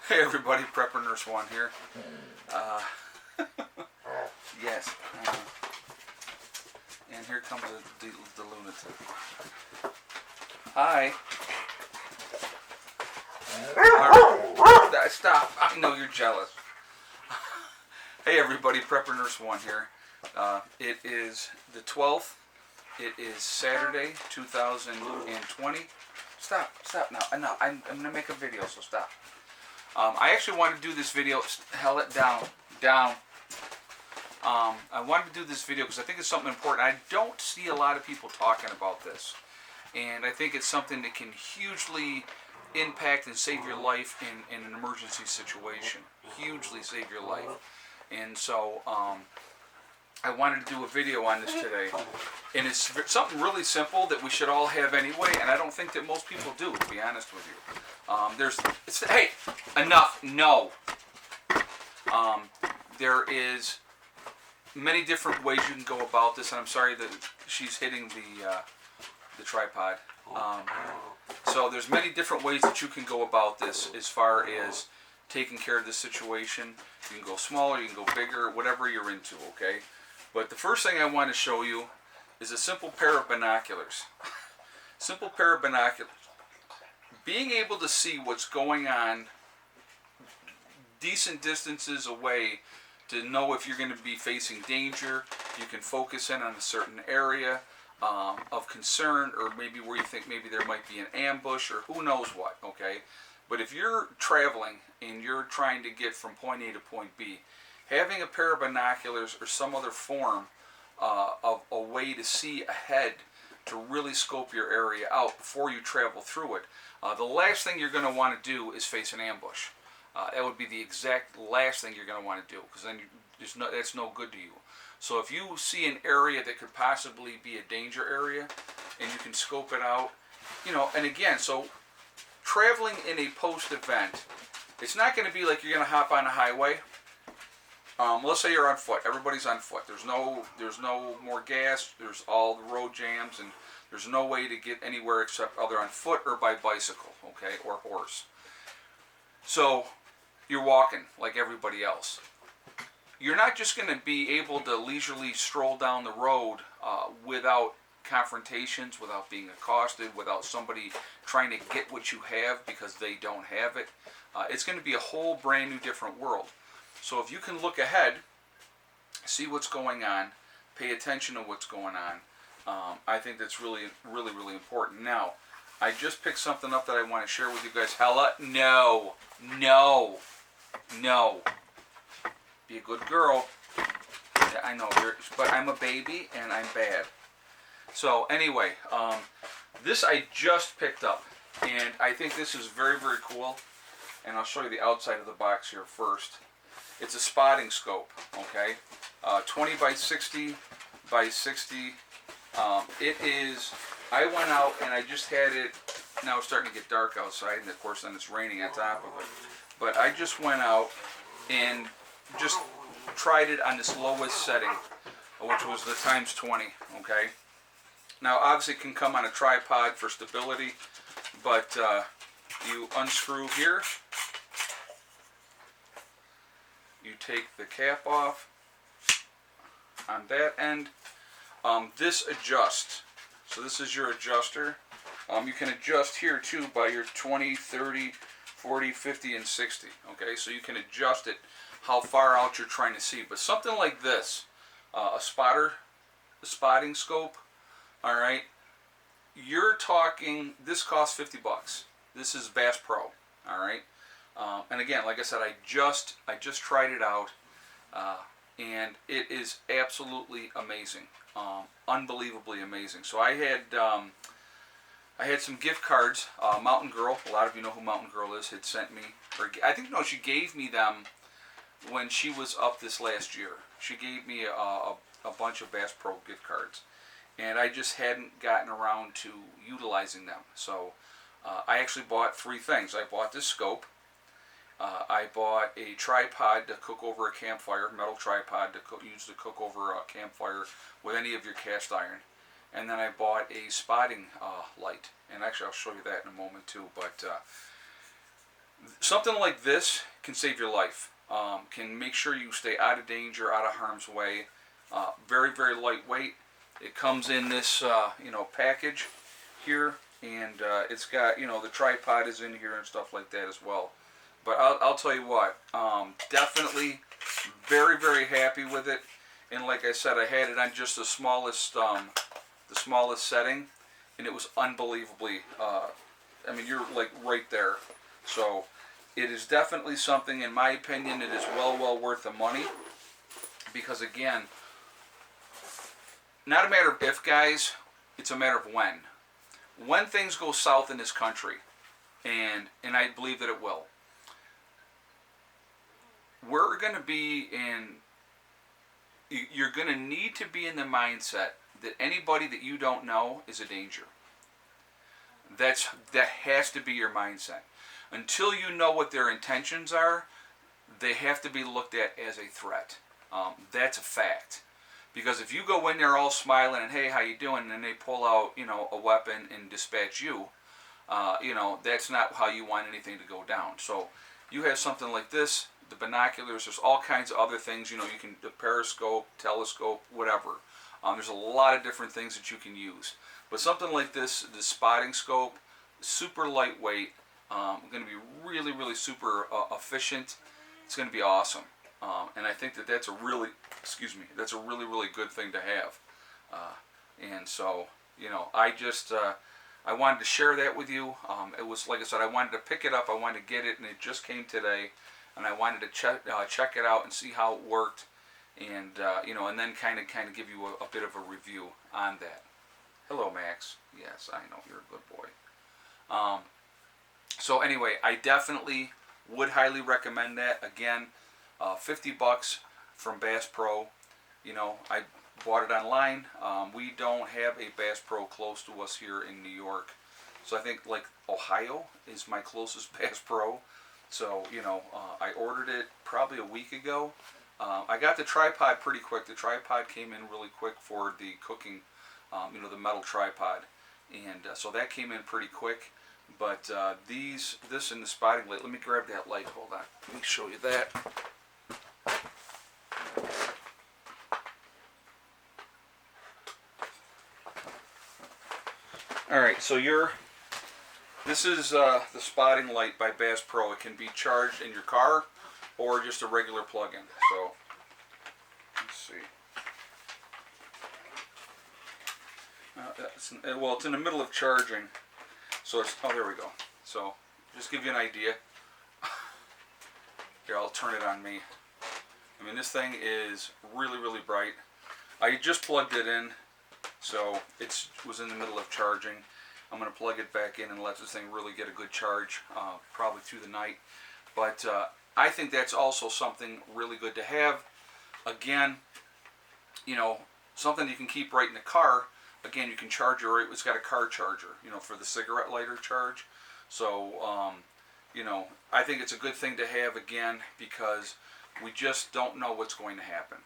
Hey everybody, Prepper Nurse 1 here. Yes. And here comes the lunatic. Hi. Stop. I know you're jealous. Hey everybody, Prepper Nurse 1 here. It is the 12th. It is Saturday, 2020. Stop now. No, I'm going to make a video, so stop. I actually wanted to do this video. Hell it down. I wanted to do this video because I think it's something important. I don't see a lot of people talking about this. And I think it's something that can hugely impact and save your life in an emergency situation. Hugely save your life. And so I wanted to do a video on this today. And it's something really simple that we should all have anyway, and I don't think that most people do, to be honest with you. Hey, enough, no. There is many different ways you can go about this, and I'm sorry that she's hitting the tripod. So there's many different ways that you can go about this as far as taking care of this situation. You can go smaller, you can go bigger, whatever you're into, okay? But the first thing I want to show you is a simple pair of binoculars. Simple pair of binoculars. Being able to see what's going on decent distances away to know if you're going to be facing danger. You can focus in on a certain area of concern, or maybe where you think maybe there might be an ambush, or who knows what, okay? But if you're traveling and you're trying to get from point A to point B, having a pair of binoculars or some other form of a way to see ahead to really scope your area out before you travel through it. The last thing you're going to want to do is face an ambush. That would be the exact last thing you're going to want to do, because then that's no good to you. So if you see an area that could possibly be a danger area and you can scope it out, and again, so traveling in a post-event, it's not going to be like you're going to hop on a highway. Let's say you're on foot. Everybody's on foot. There's no more gas. There's all the road jams, and there's no way to get anywhere except either on foot or by bicycle, okay, or horse. So you're walking like everybody else. You're not just going to be able to leisurely stroll down the road without confrontations, without being accosted, without somebody trying to get what you have because they don't have it. It's going to be a whole brand new different world. So if you can look ahead, see what's going on, pay attention to what's going on, I think that's really, really, really important. Now, I just picked something up that I want to share with you guys. No. Be a good girl. Yeah, I know, but I'm a baby and I'm bad. So anyway, this I just picked up, and I think this is very, very cool. And I'll show you the outside of the box here first. It's a spotting scope, okay? 20 by 60 by 60. It is, I went out and I just had it, now it's starting to get dark outside, and of course then it's raining on top of it. But I just went out and just tried it on this lowest setting, which was the times 20, okay? Now obviously it can come on a tripod for stability, but you unscrew here. You take the cap off on that end. This adjusts. So this is your adjuster. You can adjust here too by your 20, 30, 40, 50, and 60. Okay, so you can adjust it how far out you're trying to see. But something like this, a spotting scope, all right, you're talking, this costs 50 bucks. This is Bass Pro, all right. And again, like I said, I just tried it out, and it is absolutely amazing, unbelievably amazing. So I had some gift cards. Mountain Girl, a lot of you know who Mountain Girl is, had sent me, or I think no, she gave me them when she was up this last year. She gave me a bunch of Bass Pro gift cards, and I just hadn't gotten around to utilizing them. So I actually bought 3 things. I bought this scope. I bought a tripod to cook over a campfire, metal tripod to use to cook over a campfire with any of your cast iron. And then I bought a spotting light. And actually I'll show you that in a moment too. But Something like this can save your life. Can make sure you stay out of danger, out of harm's way. Very, very lightweight. It comes in this, package here, and it's got, the tripod is in here and stuff like that as well. But I'll tell you what, definitely very, very happy with it. And like I said, I had it on just the smallest setting, and it was unbelievably. You're like right there. So it is definitely something, in my opinion, it is well worth the money. Because again, not a matter of if, guys, it's a matter of when. When things go south in this country, and I believe that it will, we're going to be in. You're going to need to be in the mindset that anybody that you don't know is a danger. That has to be your mindset. Until you know what their intentions are, they have to be looked at as a threat. That's a fact. Because if you go in there all smiling and, hey, how you doing, and then they pull out, a weapon and dispatch you, that's not how you want anything to go down. So you have something like this, the binoculars, there's all kinds of other things, you can, the periscope, telescope, whatever. There's a lot of different things that you can use. But something like this, the spotting scope, super lightweight, going to be really, really super efficient. It's going to be awesome. And I think that's a really, that's a really, really good thing to have. And so, I wanted to share that with you. It was, like I said, I wanted to pick it up. I wanted to get it, and it just came today. And I wanted to check it out and see how it worked. And, and then kind of give you a bit of a review on that. Hello, Max. Yes, I know, you're a good boy. So anyway, I definitely would highly recommend that. Again, $50 from Bass Pro. I bought it online. We don't have a Bass Pro close to us here in New York. So I think like Ohio is my closest Bass Pro. So, I ordered it probably a week ago. I got the tripod pretty quick. The tripod came in really quick for the cooking, the metal tripod. And so that came in pretty quick. But this and the spotting light, let me grab that light, hold on. Let me show you that. Alright, so this is the spotting light by Bass Pro. It can be charged in your car or just a regular plug-in. So, let's see. It's in the middle of charging. So there we go. So, just give you an idea. Here, I'll turn it on me. This thing is really, really bright. I just plugged it in, so it was in the middle of charging. I'm going to plug it back in and let this thing really get a good charge, probably through the night. But I think that's also something really good to have. Again, something you can keep right in the car. Again, you can charge it, it's got a car charger, for the cigarette lighter charge. So, I think it's a good thing to have, again, because we just don't know what's going to happen.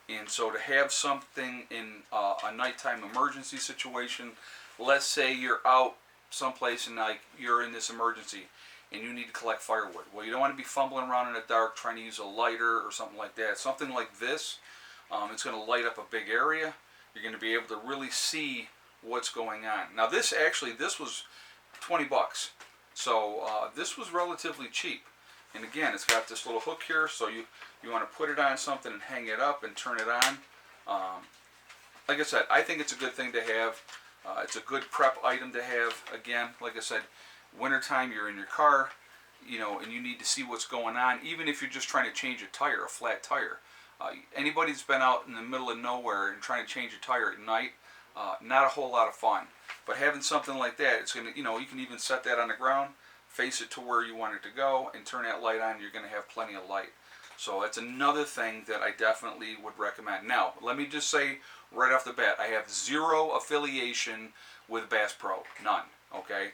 And so to have something in a nighttime emergency situation, let's say you're out someplace and you're in this emergency and you need to collect firewood. Well, you don't want to be fumbling around in the dark trying to use a lighter or something like that. Something like this, it's going to light up a big area. You're going to be able to really see what's going on. Now this was $20. So this was relatively cheap. And again, it's got this little hook here, so you want to put it on something and hang it up and turn it on. Like I said, I think it's a good thing to have. It's a good prep item to have. Again, like I said, wintertime, you're in your car, and you need to see what's going on, even if you're just trying to change a tire, a flat tire. Anybody that's been out in the middle of nowhere and trying to change a tire at night, not a whole lot of fun. But having something like that, it's going to, you can even set that on the ground, face it to where you want it to go, and turn that light on. You're going to have plenty of light. So that's another thing that I definitely would recommend. Now, let me just say right off the bat, I have zero affiliation with Bass Pro. None. Okay?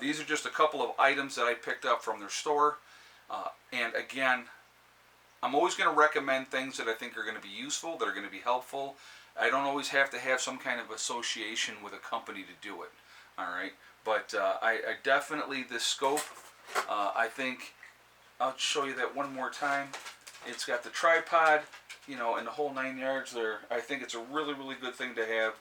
These are just a couple of items that I picked up from their store. And again, I'm always going to recommend things that I think are going to be useful, that are going to be helpful. I don't always have to have some kind of association with a company to do it. All right? But I definitely, this scope, I think I'll show you that one more time. It's got the tripod, you know, and the whole 9 yards there. I think it's a really, really good thing to have.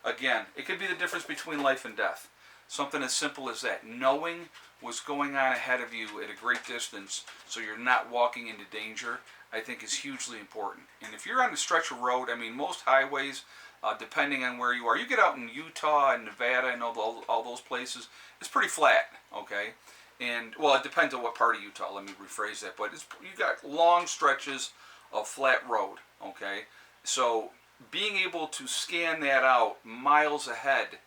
Again, it could be the difference between life and death. Something as simple as that. Knowing what's going on ahead of you at a great distance so you're not walking into danger, I think is hugely important. And if you're on a stretch of road, I mean, most highways, depending on where you are, you get out in Utah and Nevada and all those places, it's pretty flat, okay? And, well, it depends on what part of Utah, let me rephrase that, but you got long stretches of flat road, okay? So being able to scan that out miles ahead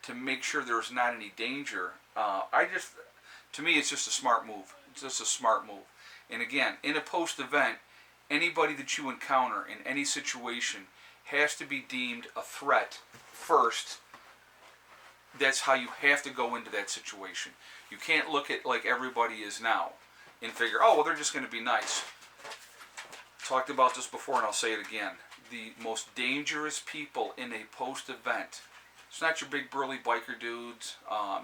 to make sure there's not any danger, to me, it's just a smart move. It's just a smart move. And again, in a post-event, anybody that you encounter in any situation has to be deemed a threat first. That's how you have to go into that situation. You can't look at like everybody is now and figure, oh, well, they're just going to be nice. Talked about this before, and I'll say it again. The most dangerous people in a post-event, it's not your big burly biker dudes,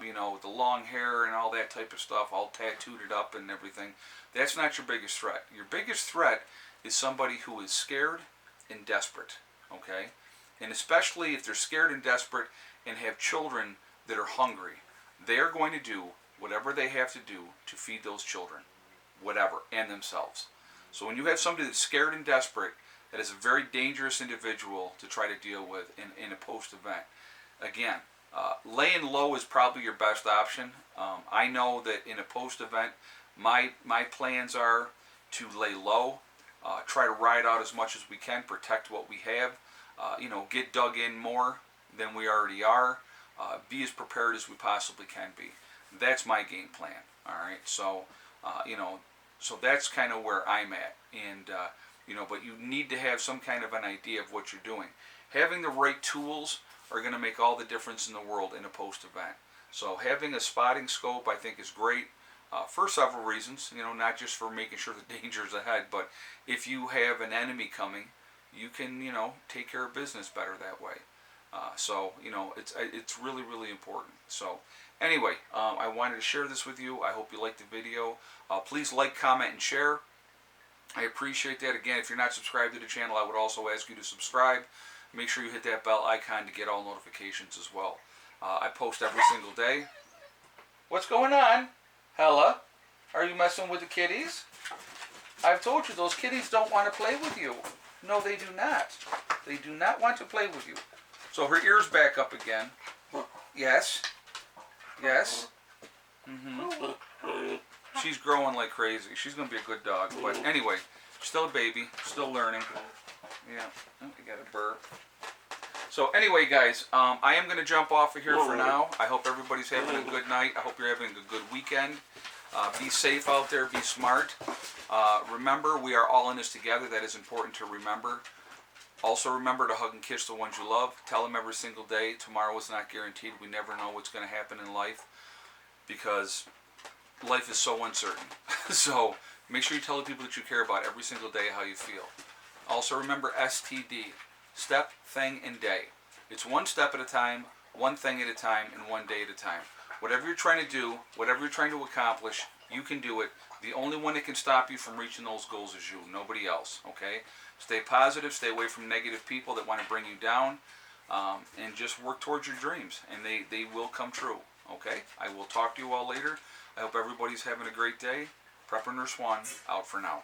you know, with the long hair and all that type of stuff, all tattooed up and everything. That's not your biggest threat. Your biggest threat is somebody who is scared and desperate, okay? And especially if they're scared and desperate and have children that are hungry, they are going to do whatever they have to do to feed those children, whatever, and themselves. So when you have somebody that's scared and desperate, that is a very dangerous individual to try to deal with in a post-event. Again, laying low is probably your best option. I know that in a post-event, my plans are to lay low, try to ride out as much as we can, protect what we have, you know, get dug in more than we already are, be as prepared as we possibly can be. That's my game plan. All right, so you know, so that's kind of where I'm at, and you know, but you need to have some kind of an idea of what you're doing. Having the right tools are going to make all the difference in the world in a post-event. So having a spotting scope, I think, is great for several reasons. You know, not just for making sure the danger is ahead, but if you have an enemy coming, you can, you know, take care of business better that way. So, you know, it's really, really important. So, anyway, I wanted to share this with you. I hope you liked the video. Please like, comment, and share. I appreciate that. Again, if you're not subscribed to the channel, I would also ask you to subscribe. Make sure you hit that bell icon to get all notifications as well. I post every single day. What's going on? Hella? Are you messing with the kitties? I've told you those kitties don't want to play with you. No, they do not. They do not want to play with you. So her ear's back up again. Yes. Yes. She's growing like crazy. She's going to be a good dog. But anyway, still a baby. Still learning. Yeah. Oh, you got a burp. So anyway, guys, I am going to jump off of here for now. I hope everybody's having a good night. I hope you're having a good weekend. Be safe out there. Be smart. Remember, we are all in this together. That is important to remember. Also remember to hug and kiss the ones you love. Tell them every single day. Tomorrow is not guaranteed. We never know what's going to happen in life because life is so uncertain. So make sure you tell the people that you care about every single day how you feel. Also remember STD. Step, thing, and day. It's one step at a time, one thing at a time, and one day at a time. Whatever you're trying to do, whatever you're trying to accomplish, you can do it. The only one that can stop you from reaching those goals is you, nobody else, okay? Stay positive, stay away from negative people that want to bring you down, and just work towards your dreams, and they will come true, okay? I will talk to you all later. I hope everybody's having a great day. Prepper Nurse One, out for now.